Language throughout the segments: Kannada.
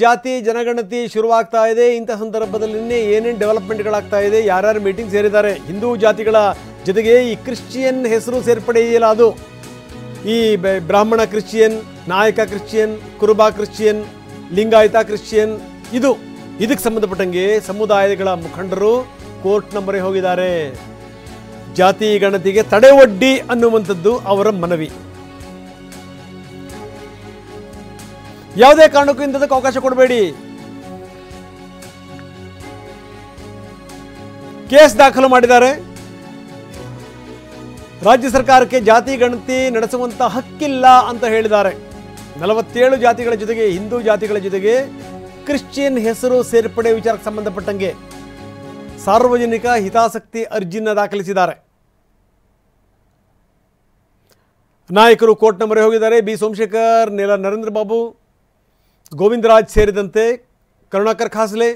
ಜಾತಿ ಜನಗಣತಿ ಶುರುವಾಗ್ತಾ ಇದೆ. ಇಂಥ ಸಂದರ್ಭದಲ್ಲಿ ಏನೇನು ಡೆವಲಪ್ಮೆಂಟ್ಗಳಾಗ್ತಾ ಇದೆ, ಯಾರ್ಯಾರು ಮೀಟಿಂಗ್ ಸೇರಿದ್ದಾರೆ, ಹಿಂದೂ ಜಾತಿಗಳ ಜೊತೆಗೆ ಈ ಕ್ರಿಶ್ಚಿಯನ್ ಹೆಸರು ಸೇರ್ಪಡೆ ಇದೆಯಲ್ಲ, ಅದು ಈ ಬ್ರಾಹ್ಮಣ ಕ್ರಿಶ್ಚಿಯನ್, ನಾಯಕ ಕ್ರಿಶ್ಚಿಯನ್, ಕುರುಬ ಕ್ರಿಶ್ಚಿಯನ್, ಲಿಂಗಾಯತ ಕ್ರಿಶ್ಚಿಯನ್, ಇದಕ್ಕೆ ಸಂಬಂಧಪಟ್ಟಂಗೆ ಸಮುದಾಯಗಳ ಮುಖಂಡರು ಕೋರ್ಟ್ನ ಮೊರೆ ಹೋಗಿದ್ದಾರೆ. ಜಾತಿ ಗಣತಿಗೆ ತಡೆ ಒಡ್ಡಿ ಅನ್ನುವಂಥದ್ದು ಅವರ ಮನವಿ. ಯಾವುದೇ ಕಾರಣಕ್ಕೂ ಇಂಥದಕ್ಕೆ ಅವಕಾಶ ಕೊಡಬೇಡಿ. ಕೇಸ್ ದಾಖಲು ಮಾಡಿದ್ದಾರೆ. ರಾಜ್ಯ ಸರ್ಕಾರಕ್ಕೆ ಜಾತಿ ಗಣತಿ ನಡೆಸುವಂತ ಹಕ್ಕಿಲ್ಲ ಅಂತ ಹೇಳಿದ್ದಾರೆ. 47 ಜಾತಿಗಳ ಜೊತೆಗೆ ಹಿಂದೂ ಜಾತಿಗಳ ಜೊತೆಗೆ ಕ್ರಿಶ್ಚಿಯನ್ ಹೆಸರು ಸೇರ್ಪಡೆ ವಿಚಾರಕ್ಕೆ ಸಂಬಂಧಪಟ್ಟಂಗೆ ಸಾರ್ವಜನಿಕ ಹಿತಾಸಕ್ತಿ ಅರ್ಜಿಯನ್ನು ದಾಖಲಿಸಿದ್ದಾರೆ. ನಾಯಕರು ಕೋರ್ಟ್ನ ಮೊರೆ ಹೋಗಿದ್ದಾರೆ. ಬಿ ಸೋಮಶೇಖರ್, ನರೇಂದ್ರ ಬಾಬು, ಗೋವಿಂದರಾಜ್ ಸೇರಿದಂತೆ ಕರುಣಾಕರ್ ಖಾಸ್ಲೆ,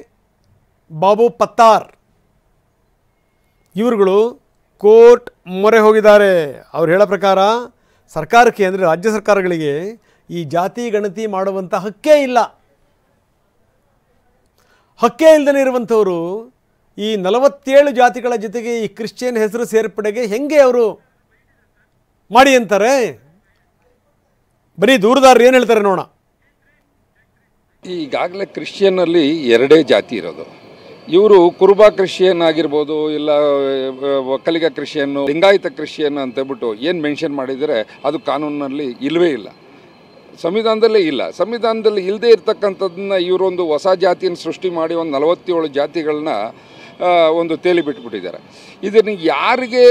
ಬಾಬು ಪತ್ತಾರ್ ಇವರುಗಳು ಕೋರ್ಟ್ ಮೊರೆ ಹೋಗಿದ್ದಾರೆ. ಅವ್ರು ಹೇಳೋ ಪ್ರಕಾರ ಸರ್ಕಾರಕ್ಕೆ, ಅಂದರೆ ರಾಜ್ಯ ಸರ್ಕಾರಗಳಿಗೆ ಈ ಜಾತಿ ಗಣತಿ ಮಾಡುವಂಥ ಹಕ್ಕೇ ಇಲ್ಲ. ಹಕ್ಕೇ ಇಲ್ಲದೇ ಇರುವಂಥವರು ಈ 47 ಜಾತಿಗಳ ಜೊತೆಗೆ ಈ ಕ್ರಿಶ್ಚಿಯನ್ ಹೆಸರು ಸೇರ್ಪಡೆಗೆ ಹೆಂಗೆ ಅವರು ಮಾಡಿ ಅಂತಾರೆ? ಬರೀ ದೂರದಾರರು ಏನು ಹೇಳ್ತಾರೆ ನೋಡೋಣ. ಈಗಾಗಲೇ ಕ್ರಿಶ್ಚಿಯನ್ನಲ್ಲಿ 2 ಜಾತಿ ಇರೋದು. ಇವರು ಕುರುಬ ಕ್ರಿಶ್ಚಿಯನ್ ಆಗಿರ್ಬೋದು, ಇಲ್ಲ ಒಕ್ಕಲಿಗ ಕ್ರಿಶ್ಚಿಯನ್ನು, ಲಿಂಗಾಯತ ಕ್ರಿಶ್ಚಿಯನ್ ಅಂತೇಳ್ಬಿಟ್ಟು ಏನು ಮೆನ್ಷನ್ ಮಾಡಿದರೆ ಅದು ಕಾನೂನಿನಲ್ಲಿ ಇಲ್ಲವೇ ಇಲ್ಲ, ಸಂವಿಧಾನದಲ್ಲೇ ಇಲ್ಲ. ಸಂವಿಧಾನದಲ್ಲಿ ಇಲ್ಲದೆ ಇರ್ತಕ್ಕಂಥದ್ದನ್ನ ಇವರೊಂದು ಹೊಸ ಜಾತಿಯನ್ನು ಸೃಷ್ಟಿ ಮಾಡಿ ಒಂದು 47 ಜಾತಿಗಳನ್ನ ಒಂದು ತೇಲಿ ಬಿಟ್ಬಿಟ್ಟಿದ್ದಾರೆ. ಇದನ್ನು ಯಾರಿಗೆ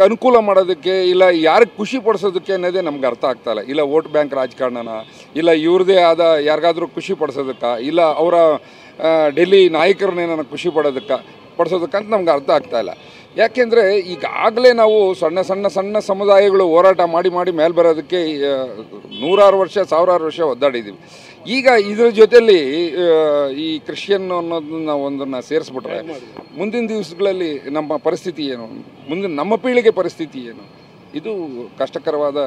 ಅನುಕೂಲ ಮಾಡೋದಕ್ಕೆ, ಇಲ್ಲ ಯಾರಿಗೆ ಖುಷಿ ಪಡಿಸೋದಕ್ಕೆ ಅನ್ನೋದೇ ನಮ್ಗೆ ಅರ್ಥ ಆಗ್ತಾಯಿಲ್ಲ. ಇಲ್ಲ ವೋಟ್ ಬ್ಯಾಂಕ್ ರಾಜಕಾರಣನ, ಇಲ್ಲ ಇವ್ರದ್ದೇ ಆದ ಯಾರಿಗಾದ್ರೂ ಖುಷಿ ಪಡಿಸೋದಕ್ಕೆ, ಇಲ್ಲ ಅವರ ಡೆಲ್ಲಿ ನಾಯಕರನ್ನೇನ ಖುಷಿ ಪಡಿಸೋದಕ್ಕಂತ ನಮ್ಗೆ ಅರ್ಥ ಆಗ್ತಾಯಿಲ್ಲ. ಯಾಕೆಂದರೆ ಈಗಾಗಲೇ ನಾವು ಸಣ್ಣ ಸಮುದಾಯಗಳು ಹೋರಾಟ ಮಾಡಿ ಮೇಲೆ ಬರೋದಕ್ಕೆ 100 ವರ್ಷ 1000 ವರ್ಷ ಒದ್ದಾಡಿದ್ದೀವಿ. ಈಗ ಇದ್ರ ಜೊತೆಯಲ್ಲಿ ಈ ಕ್ರಿಶ್ಚಿಯನ್ ಅನ್ನೋದನ್ನ ಒಂದನ್ನು ಸೇರಿಸ್ಬಿಟ್ರೆ ಮುಂದಿನ ದಿವಸಗಳಲ್ಲಿ ನಮ್ಮ ಪರಿಸ್ಥಿತಿ ಏನು, ಮುಂದಿನ ನಮ್ಮ ಪೀಳಿಗೆ ಪರಿಸ್ಥಿತಿ ಏನು, ಇದು ಕಷ್ಟಕರವಾದ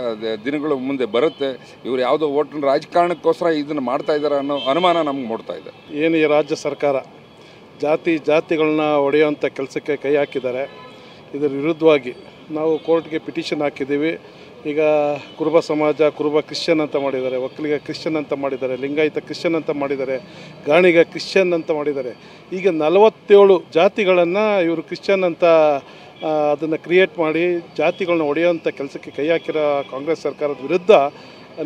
ದಿನಗಳು ಮುಂದೆ ಬರುತ್ತೆ. ಇವರು ಯಾವುದೋ ಓಟಿನ ರಾಜಕಾರಣಕ್ಕೋಸ್ಕರ ಇದನ್ನು ಮಾಡ್ತಾ ಇದ್ದಾರೆ ಅನ್ನೋ ಅನುಮಾನ ನಮ್ಗೆ ಮೂಡ್ತಾ ಇದೆ. ಏನು ಈ ರಾಜ್ಯ ಸರ್ಕಾರ ಜಾತಿಗಳನ್ನ ಒಡೆಯುವಂಥ ಕೆಲಸಕ್ಕೆ ಕೈ ಹಾಕಿದ್ದಾರೆ. ಇದರ ವಿರುದ್ಧವಾಗಿ ನಾವು ಕೋರ್ಟ್ಗೆ ಪಿಟಿಷನ್ ಹಾಕಿದ್ದೀವಿ. ಈಗ ಕುರುಬ ಸಮಾಜ ಕುರುಬ ಕ್ರಿಶ್ಚಿಯನ್ ಅಂತ ಮಾಡಿದ್ದಾರೆ, ಒಕ್ಕಲಿಗ ಕ್ರಿಶ್ಚಿಯನ್ ಅಂತ ಮಾಡಿದ್ದಾರೆ, ಲಿಂಗಾಯತ ಕ್ರಿಶ್ಚಿಯನ್ ಅಂತ ಮಾಡಿದ್ದಾರೆ, ಗಾಣಿಗ ಕ್ರಿಶ್ಚಿಯನ್ ಅಂತ ಮಾಡಿದ್ದಾರೆ. ಈಗ 47 ಜಾತಿಗಳನ್ನು ಇವರು ಕ್ರಿಶ್ಚಿಯನ್ ಅಂತ ಅದನ್ನು ಕ್ರಿಯೇಟ್ ಮಾಡಿ ಜಾತಿಗಳನ್ನ ಒಡೆಯುವಂಥ ಕೆಲಸಕ್ಕೆ ಕೈ ಹಾಕಿರೋ ಕಾಂಗ್ರೆಸ್ ಸರ್ಕಾರದ ವಿರುದ್ಧ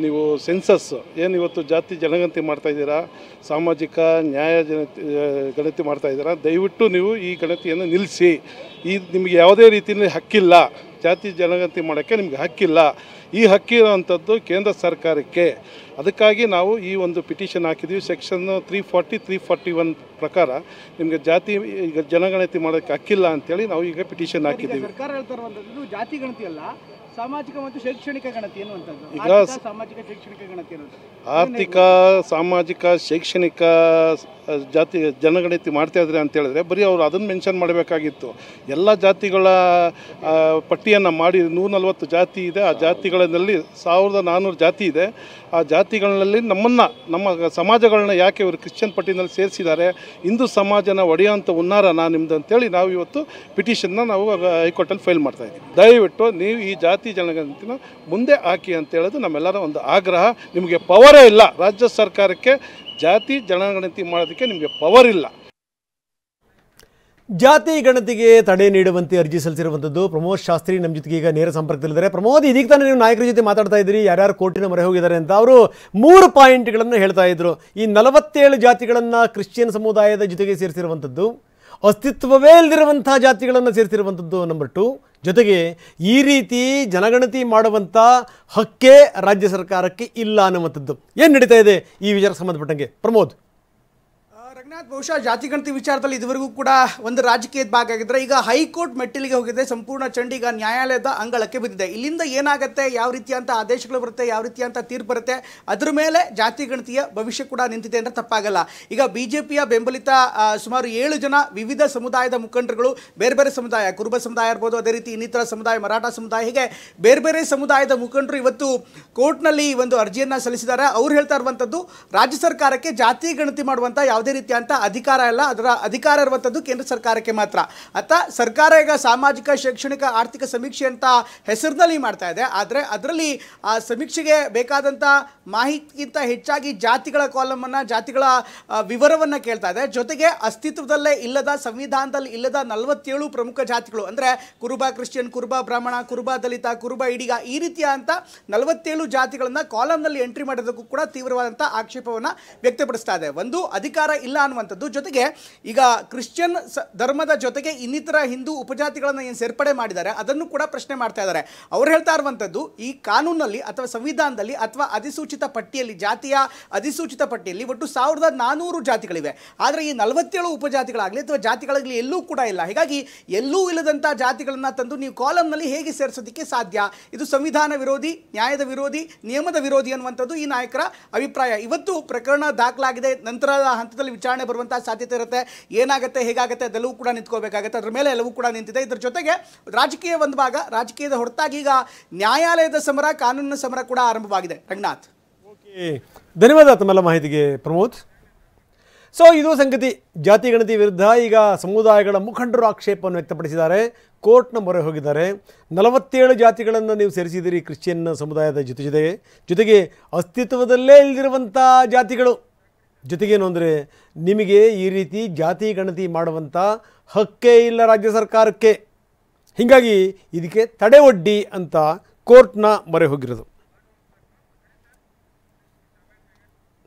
ನೀವು ಸೆನ್ಸಸ್ ಏನು ಇವತ್ತು ಜಾತಿ ಜನಗಣತಿ ಮಾಡ್ತಾಯಿದ್ದೀರಾ, ಸಾಮಾಜಿಕ ನ್ಯಾಯ ಗಣತಿ ಮಾಡ್ತಾಯಿದ್ದೀರಾ, ದಯವಿಟ್ಟು ನೀವು ಈ ಗಣತಿಯನ್ನು ನಿಲ್ಲಿಸಿ. ನಿಮಗೆ ಯಾವುದೇ ರೀತಿಯಲ್ಲಿ ಹಕ್ಕಿಲ್ಲ, ಜಾತಿ ಜನಗಣತಿ ಮಾಡೋಕ್ಕೆ ನಿಮಗೆ ಹಕ್ಕಿಲ್ಲ. ಈ ಹಕ್ಕಿರುವಂಥದ್ದು ಕೇಂದ್ರ ಸರ್ಕಾರಕ್ಕೆ. ಅದಕ್ಕಾಗಿ ನಾವು ಈ ಒಂದು ಪಿಟಿಷನ್ ಹಾಕಿದ್ದೀವಿ. ಸೆಕ್ಷನ್ 340, 341 ಪ್ರಕಾರ ನಿಮಗೆ ಜಾತಿ ಜನಗಣತಿ ಮಾಡೋಕ್ಕೆ ಹಕ್ಕಿಲ್ಲ ಅಂತೇಳಿ ನಾವು ಈಗ ಪಿಟಿಷನ್ ಹಾಕಿದ್ದೀವಿ. ಸರ್ಕಾರ ಹೇಳ್ತಾ ಇರುವಂಥದ್ದು ಜಾತಿ ಗಣತಿ ಅಲ್ಲ, ಸಾಮಾಜಿಕ ಮತ್ತು ಶೈಕ್ಷಣಿಕ ಗಣತಿ ಅನ್ನುವಂಥದ್ದು. ಈಗ ಸಾಮಾಜಿಕ ಶೈಕ್ಷಣಿಕ ಗಣತಿ ಅನ್ನೋದು ಆರ್ಥಿಕ ಸಾಮಾಜಿಕ ಶೈಕ್ಷಣಿಕ ಜಾತಿ ಜನಗಣತಿ ಮಾಡ್ತಾ ಇದ್ದಾರೆ ಅಂತ ಹೇಳಿದ್ರೆ ಬರೀ ಅವರು ಅದನ್ನು ಮೆನ್ಷನ್ ಮಾಡಬೇಕಾಗಿತ್ತು. ಎಲ್ಲ ಜಾತಿಗಳ ಪಟ್ಟಿಯನ್ನು ಮಾಡಿ 140 ಜಾತಿ ಇದೆ. ಆ ಜಾತಿಗಳಲ್ಲಿ 1400 ಜಾತಿ ಇದೆ. ಆ ಜಾತಿಗಳಲ್ಲಿ ನಮ್ಮ ಸಮಾಜಗಳನ್ನ ಯಾಕೆ ಇವರು ಕ್ರಿಶ್ಚಿಯನ್ ಪಟ್ಟಿನಲ್ಲಿ ಸೇರಿಸಿದ್ದಾರೆ, ಹಿಂದೂ ಸಮಾಜನ ಒಡೆಯುವಂಥ ಹುನ್ನಾರನ ನಿಮ್ದು ಅಂತೇಳಿ ನಾವು ಇವತ್ತು ಪಿಟಿಷನ್ನ ನಾವು ಹೈಕೋರ್ಟಲ್ಲಿ ಫೈಲ್ ಮಾಡ್ತಾಯಿದ್ದೀವಿ. ದಯವಿಟ್ಟು ನೀವು ಈ ಜಾತಿ ಜನಗಣತಿನ ಮುಂದೆ ಹಾಕಿ ಅಂತ ಹೇಳೋದು ನಮ್ಮೆಲ್ಲರ ಒಂದು ಆಗ್ರಹ. ನಿಮಗೆ ಪವರೇ ಇಲ್ಲ, ರಾಜ್ಯ ಸರ್ಕಾರಕ್ಕೆ ಜಾತಿ ಜನಗಣತಿ ಮಾಡೋದಕ್ಕೆ ನಿಮಗೆ ಪವರ್ ಇಲ್ಲ. ಜಾತಿ ಗಣತಿಗೆ ತಡೆ ನೀಡುವಂತೆ ಅರ್ಜಿ ಸಲ್ಲಿಸಿರುವಂಥದ್ದು ಪ್ರಮೋದ್ ಶಾಸ್ತ್ರಿ ನಮ್ಮ ಜೊತೆಗೆ ಈಗ ನೇರ ಸಂಪರ್ಕದಲ್ಲಿದ್ದಾರೆ. ಪ್ರಮೋದ್, ಇದೀಗ ತಾನೇ ನೀವು ನಾಯಕರ ಜೊತೆ ಮಾತಾಡ್ತಾ ಇದ್ದೀರಿ, ಯಾರ್ಯಾರು ಕೋರ್ಟಿನ ಮೊರೆ ಹೋಗಿದ್ದಾರೆ ಅಂತ. ಅವರು 3 ಪಾಯಿಂಟ್ಗಳನ್ನು ಹೇಳ್ತಾ ಇದ್ರು. ಈ 47 ಜಾತಿಗಳನ್ನು ಕ್ರಿಶ್ಚಿಯನ್ ಸಮುದಾಯದ ಜೊತೆಗೆ ಸೇರಿಸಿರುವಂಥದ್ದು, ಅಸ್ತಿತ್ವವೇ ಇಲ್ಲದಿರುವಂಥ ಜಾತಿಗಳನ್ನು ಸೇರಿಸಿರುವಂಥದ್ದು ನಂಬರ್ 2, ಜೊತೆಗೆ ಈ ರೀತಿ ಜನಗಣತಿ ಮಾಡುವಂಥ ಹಕ್ಕೇ ರಾಜ್ಯ ಸರ್ಕಾರಕ್ಕೆ ಇಲ್ಲ ಅನ್ನುವಂಥದ್ದು. ಏನು ನಡೀತಾ ಇದೆ ಈ ವಿಚಾರಕ್ಕೆ ಸಂಬಂಧಪಟ್ಟಂಗೆ ಪ್ರಮೋದ್? ಬಹುಶಃ ಜಾತಿ ಗಣತಿ ವಿಚಾರದಲ್ಲಿ ಇದುವರೆಗೂ ಕೂಡ ಒಂದು ರಾಜಕೀಯದ ಭಾಗ ಆಗಿದ್ರೆ ಈಗ ಹೈಕೋರ್ಟ್ ಮೆಟ್ಟಿಲಿಗೆ ಹೋಗಿದೆ. ಸಂಪೂರ್ಣ ಚಂಡೀಗ ನ್ಯಾಯಾಲಯದ ಅಂಗಳಕ್ಕೆ ಬಿದ್ದಿದೆ. ಇಲ್ಲಿಂದ ಏನಾಗುತ್ತೆ, ಯಾವ ರೀತಿಯಂತ ಆದೇಶಗಳು ಬರುತ್ತೆ, ಯಾವ ರೀತಿಯಂತ ತೀರ್ಪು ಬರುತ್ತೆ, ಅದ್ರ ಮೇಲೆ ಜಾತಿ ಗಣತಿಯ ಭವಿಷ್ಯ ಕೂಡ ನಿಂತಿದೆ ಅಂತ ತಪ್ಪಾಗಲ್ಲ. ಈಗ ಬಿಜೆಪಿಯ ಬೆಂಬಲಿತ ಸುಮಾರು 7 ಜನ ವಿವಿಧ ಸಮುದಾಯದ ಮುಖಂಡರುಗಳು, ಬೇರೆ ಬೇರೆ ಸಮುದಾಯ, ಕುರುಬ ಸಮುದಾಯ ಇರ್ಬೋದು, ಅದೇ ರೀತಿ ಇನ್ನಿತರ ಸಮುದಾಯ, ಮರಾಠ ಸಮುದಾಯ, ಹೀಗೆ ಬೇರೆ ಬೇರೆ ಸಮುದಾಯದ ಮುಖಂಡರು ಇವತ್ತು ಕೋರ್ಟ್ನಲ್ಲಿ ಒಂದು ಅರ್ಜಿಯನ್ನು ಸಲ್ಲಿಸಿದ್ದಾರೆ. ಅವ್ರು ಹೇಳ್ತಾ ಇರುವಂಥದ್ದು ರಾಜ್ಯ ಸರ್ಕಾರಕ್ಕೆ ಜಾತಿ ಗಣತಿ ಮಾಡುವಂಥ ಯಾವುದೇ ರೀತಿಯ ಅಧಿಕಾರ ಇಲ್ಲ, ಅದರ ಅಧಿಕಾರ ಇರುವಂಥದ್ದು ಕೇಂದ್ರ ಸರ್ಕಾರಕ್ಕೆ ಮಾತ್ರ. ಅತ್ತ ಸರ್ಕಾರ ಈಗ ಸಾಮಾಜಿಕ, ಶೈಕ್ಷಣಿಕ, ಆರ್ಥಿಕ ಸಮೀಕ್ಷೆ ಅಂತ ಹೆಸರಿನಲ್ಲಿ ಮಾಡ್ತಾ ಇದೆ. ಆದರೆ ಅದರಲ್ಲಿ ಆ ಸಮೀಕ್ಷೆಗೆ ಬೇಕಾದಂಥ ಮಾಹಿತಿಗಿಂತ ಹೆಚ್ಚಾಗಿ ಜಾತಿಗಳ ಕಾಲಮನ್ನು, ಜಾತಿಗಳ ವಿವರವನ್ನು ಕೇಳ್ತಾ ಇದೆ. ಜೊತೆಗೆ ಅಸ್ತಿತ್ವದಲ್ಲೇ ಇಲ್ಲದ, ಸಂವಿಧಾನದಲ್ಲಿ ಇಲ್ಲದ 47 ಪ್ರಮುಖ ಜಾತಿಗಳು ಅಂದರೆ ಕುರುಬ ಕ್ರಿಶ್ಚಿಯನ್, ಕುರುಬ ಬ್ರಾಹ್ಮಣ, ಕುರುಬ ದಲಿತ, ಕುರುಬ ಈಡಿಗ, ಈ ರೀತಿಯ ಅಂತ 47 ಜಾತಿಗಳನ್ನು ಕಾಲಮ್ನಲ್ಲಿ ಎಂಟ್ರಿ ಮಾಡೋದಕ್ಕೂ ಕೂಡ ತೀವ್ರವಾದಂಥ ಆಕ್ಷೇಪವನ್ನು ವ್ಯಕ್ತಪಡಿಸ್ತಾ ಇದೆ. ಒಂದು ಅಧಿಕಾರ ಇಲ್ಲ ಅನ್ನುವಂಥದ್ದು. ಜೊತೆಗೆ ಈಗ ಕ್ರಿಶ್ಚಿಯನ್ ಧರ್ಮದ ಜೊತೆಗೆ ಇನ್ನಿತರ ಹಿಂದೂ ಉಪಜಾತಿಗಳನ್ನು ಏನು ಸೇರ್ಪಡೆ ಮಾಡಿದ್ದಾರೆ ಅದನ್ನು ಕೂಡ ಪ್ರಶ್ನೆ ಮಾಡ್ತಾ ಇದ್ದಾರೆ. ಅವ್ರು ಹೇಳ್ತಾ ಇರುವಂಥದ್ದು ಈ ಕಾನೂನಲ್ಲಿ ಅಥವಾ ಸಂವಿಧಾನದಲ್ಲಿ ಅಥವಾ ಅಧಿಸೂಚಿತ ಪಟ್ಟಿಯಲ್ಲಿ, ಜಾತಿಯ ಅಧಿಸೂಚಿತ ಪಟ್ಟಿಯಲ್ಲಿ ಒಟ್ಟು 1400 ಜಾತಿಗಳಿವೆ. ಆದರೆ ಈ 47 ಉಪಜಾತಿಗಳಾಗಲಿ ಅಥವಾ ಜಾತಿಗಳಾಗಲಿ ಎಲ್ಲೂ ಕೂಡ ಇಲ್ಲ. ಹೀಗಾಗಿ ಎಲ್ಲೂ ಇಲ್ಲದಂಥ ಜಾತಿಗಳನ್ನು ತಂದು ನೀವು ಕಾಲಮ್ನಲ್ಲಿ ಹೇಗೆ ಸೇರಿಸೋದಕ್ಕೆ ಸಾಧ್ಯ? ಇದು ಸಂವಿಧಾನ ವಿರೋಧಿ, ನ್ಯಾಯದ ವಿರೋಧಿ, ನಿಯಮದ ವಿರೋಧಿ ಅನ್ನುವಂಥದ್ದು ಈ ನಾಯಕರ ಅಭಿಪ್ರಾಯ. ಇವತ್ತು ಪ್ರಕರಣ ದಾಖಲಾಗಿದೆ, ನಂತರದ ಹಂತದಲ್ಲಿ ವಿಚಾರಣೆ ಬರುವಂತಹ ಸಾಧ್ಯತೆ ಇರುತ್ತೆ. ಏನಾಗುತ್ತೆ, ಹೇಗಾಗುತ್ತೆ ಅದೆಲ್ಲವೂ ಕೂಡ ನಿಂತ್ಕೋಬೇಕಾಗುತ್ತೆ. ಅದರ ಮೇಲೆ ಎಲ್ಲವೂ ಕೂಡ ನಿಂತಿದೆ. ಇದರ ಜೊತೆಗೆ ರಾಜಕೀಯ ಒಂದು ಭಾಗ, ರಾಜಕೀಯದ ಹೊರತಾಗಿ ಈಗ ನ್ಯಾಯಾಲಯದ ಸಮರ, ಕಾನೂನಿನ ಸಮರ ಕೂಡ ಆರಂಭವಾಗಿದೆ. ರಂಗನಾಥ್, ಓಕೆ, ಧನ್ಯವಾದ ತಮ್ಮೆಲ್ಲ ಮಾಹಿತಿಗೆ ಪ್ರಮೋದ್. ಸೊ ಇದು ಸಂಗತಿ. ಜಾತಿ ಗಣತಿ ವಿರುದ್ಧ ಈಗ ಸಮುದಾಯಗಳ ಮುಖಂಡರು ಆಕ್ಷೇಪವನ್ನು ವ್ಯಕ್ತಪಡಿಸಿದ್ದಾರೆ, ಕೋರ್ಟ್ನ ಮೊರೆ ಹೋಗಿದ್ದಾರೆ. 47 ಜಾತಿಗಳನ್ನು ನೀವು ಸೇರಿಸಿದ್ದೀರಿ ಕ್ರಿಶ್ಚಿಯನ್ ಸಮುದಾಯದ ಜೊತೆಗೆ ಅಸ್ತಿತ್ವದಲ್ಲೇ ಇಲ್ಲದಿರುವಂಥ ಜಾತಿಗಳು. ಜೊತೆಗೇನು ಅಂದರೆ ನಿಮಗೆ ಈ ರೀತಿ ಜಾತಿ ಗಣತಿ ಮಾಡುವಂಥ ಹಕ್ಕೇ ಇಲ್ಲ ರಾಜ್ಯ ಸರ್ಕಾರಕ್ಕೆ. ಹೀಗಾಗಿ ಇದಕ್ಕೆ ತಡೆ ಒಡ್ಡಿ ಅಂತ ಕೋರ್ಟ್ನ ಮೊರೆ ಹೋಗಿರೋದು.